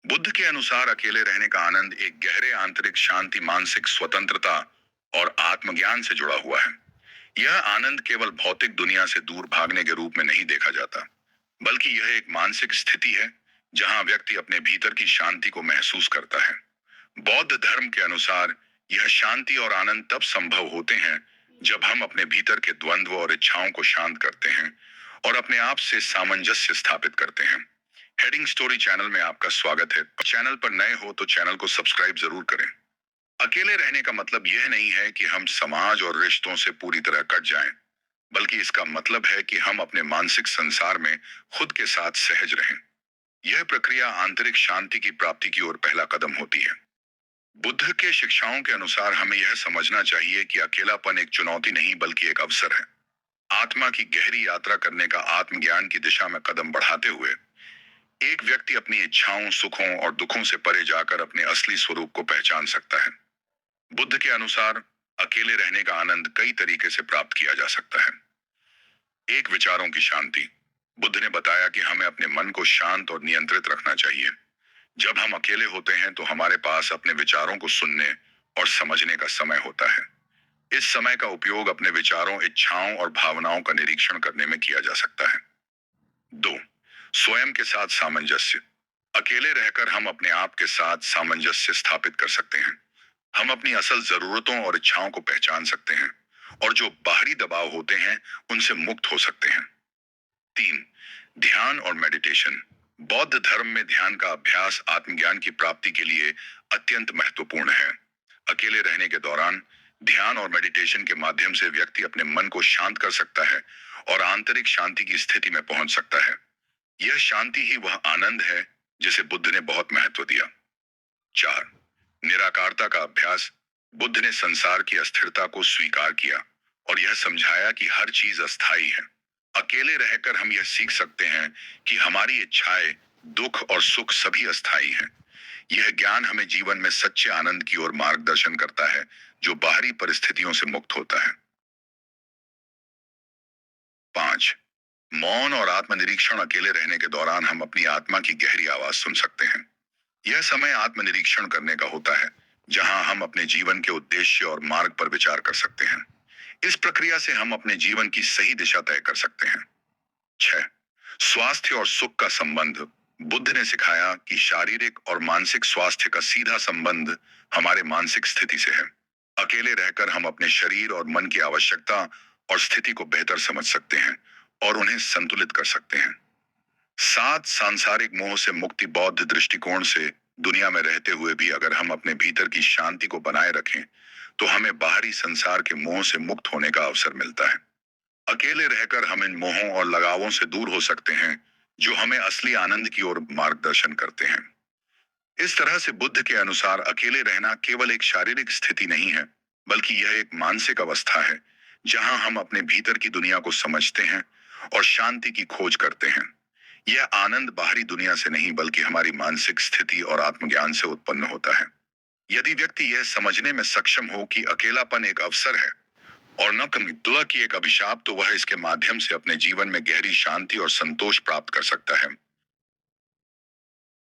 बुद्ध के अनुसार अकेले रहने का आनंद एक गहरे आंतरिक शांति, मानसिक स्वतंत्रता और आत्मज्ञान से जुड़ा हुआ है। यह आनंद केवल भौतिक दुनिया से दूर भागने के रूप में नहीं देखा जाता, बल्कि यह एक मानसिक स्थिति है जहां व्यक्ति अपने भीतर की शांति को महसूस करता है। बौद्ध धर्म के अनुसार यह शांति और आनंद तब संभव होते हैं जब हम अपने भीतर के द्वंद्व और इच्छाओं को शांत करते हैं और अपने आप से सामंजस्य स्थापित करते हैं। हेडिंग स्टोरी चैनल में आपका स्वागत है। चैनल पर नए हो तो चैनल को सब्सक्राइब जरूर करें। अकेले रहने का मतलब यह नहीं है कि हम समाज और रिश्तों से पूरी तरह कट जाएं, बल्कि इसका मतलब है कि हम अपने मानसिक संसार में खुद के साथ सहज रहें। यह प्रक्रिया आंतरिक शांति की प्राप्ति की ओर पहला कदम होती है। बुद्ध के शिक्षाओं के अनुसार हमें यह समझना चाहिए कि अकेलापन एक चुनौती नहीं बल्कि एक अवसर है। आत्मा की गहरी यात्रा करने का आत्मज्ञान की दिशा में कदम बढ़ाते हुए एक व्यक्ति अपनी इच्छाओं, सुखों और दुखों से परे जाकर अपने असली स्वरूप को पहचान सकता है। बुद्ध के अनुसार अकेले रहने का आनंद कई तरीके से प्राप्त किया जा सकता है। एक, विचारों की शांति। बुद्ध ने बताया कि हमें अपने मन को शांत और नियंत्रित रखना चाहिए। जब हम अकेले होते हैं तो हमारे पास अपने विचारों को सुनने और समझने का समय होता है। इस समय का उपयोग अपने विचारों, इच्छाओं और भावनाओं का निरीक्षण करने में किया जा सकता है। दो, स्वयं के साथ सामंजस्य। अकेले रहकर हम अपने आप के साथ सामंजस्य स्थापित कर सकते हैं। हम अपनी असल जरूरतों और इच्छाओं को पहचान सकते हैं और जो बाहरी दबाव होते हैं उनसे मुक्त हो सकते हैं। तीन, ध्यान और मेडिटेशन। बौद्ध धर्म में ध्यान का अभ्यास आत्मज्ञान की प्राप्ति के लिए अत्यंत महत्वपूर्ण है। अकेले रहने के दौरान ध्यान और मेडिटेशन के माध्यम से व्यक्ति अपने मन को शांत कर सकता है और आंतरिक शांति की स्थिति में पहुंच सकता है। यह शांति ही वह आनंद है जिसे बुद्ध ने बहुत महत्व दिया। चार, निराकारता का अभ्यास। बुद्ध ने संसार की अस्थिरता को स्वीकार किया और यह समझाया कि हर चीज अस्थायी है। अकेले रहकर हम यह सीख सकते हैं कि हमारी इच्छाएं, दुख और सुख सभी अस्थायी हैं। यह ज्ञान हमें जीवन में सच्चे आनंद की ओर मार्गदर्शन करता है, जो बाहरी परिस्थितियों से मुक्त होता है। पांच, मौन और आत्मनिरीक्षण। अकेले रहने के दौरान हम अपनी आत्मा की गहरी आवाज सुन सकते हैं। यह समय आत्मनिरीक्षण करने का होता है, जहां हम अपने जीवन के उद्देश्य और मार्ग पर विचार कर सकते हैं। इस प्रक्रिया से हम अपने जीवन की सही दिशा तय कर सकते हैं। छह, स्वास्थ्य और सुख का संबंध। बुद्ध ने सिखाया कि शारीरिक और मानसिक स्वास्थ्य का सीधा संबंध हमारे मानसिक स्थिति से है। अकेले रहकर हम अपने शरीर और मन की आवश्यकता और स्थिति को बेहतर समझ सकते हैं और उन्हें संतुलित कर सकते हैं। सात, सांसारिक मोह से मुक्ति। बौद्ध दृष्टिकोण से दुनिया में रहते हुए भी अगर हम अपने भीतर की शांति को बनाए रखें तो हमें बाहरी संसार के मोह से मुक्त होने का अवसर मिलता है। अकेले रहकर हम इन मोहों और लगावों से दूर हो सकते हैं, जो हमें असली आनंद की ओर मार्गदर्शन करते हैं। इस तरह से बुद्ध के अनुसार अकेले रहना केवल एक शारीरिक स्थिति नहीं है, बल्कि यह एक मानसिक अवस्था है जहां हम अपने भीतर की दुनिया को समझते हैं और शांति की खोज करते हैं। यह आनंद बाहरी दुनिया से नहीं बल्कि हमारी मानसिक स्थिति और आत्मज्ञान से उत्पन्न होता है। यदि व्यक्ति यह समझने में सक्षम हो कि अकेलापन एक अवसर है और न दुआ की एक अभिशाप, तो वह इसके माध्यम से अपने जीवन में गहरी शांति और संतोष प्राप्त कर सकता है।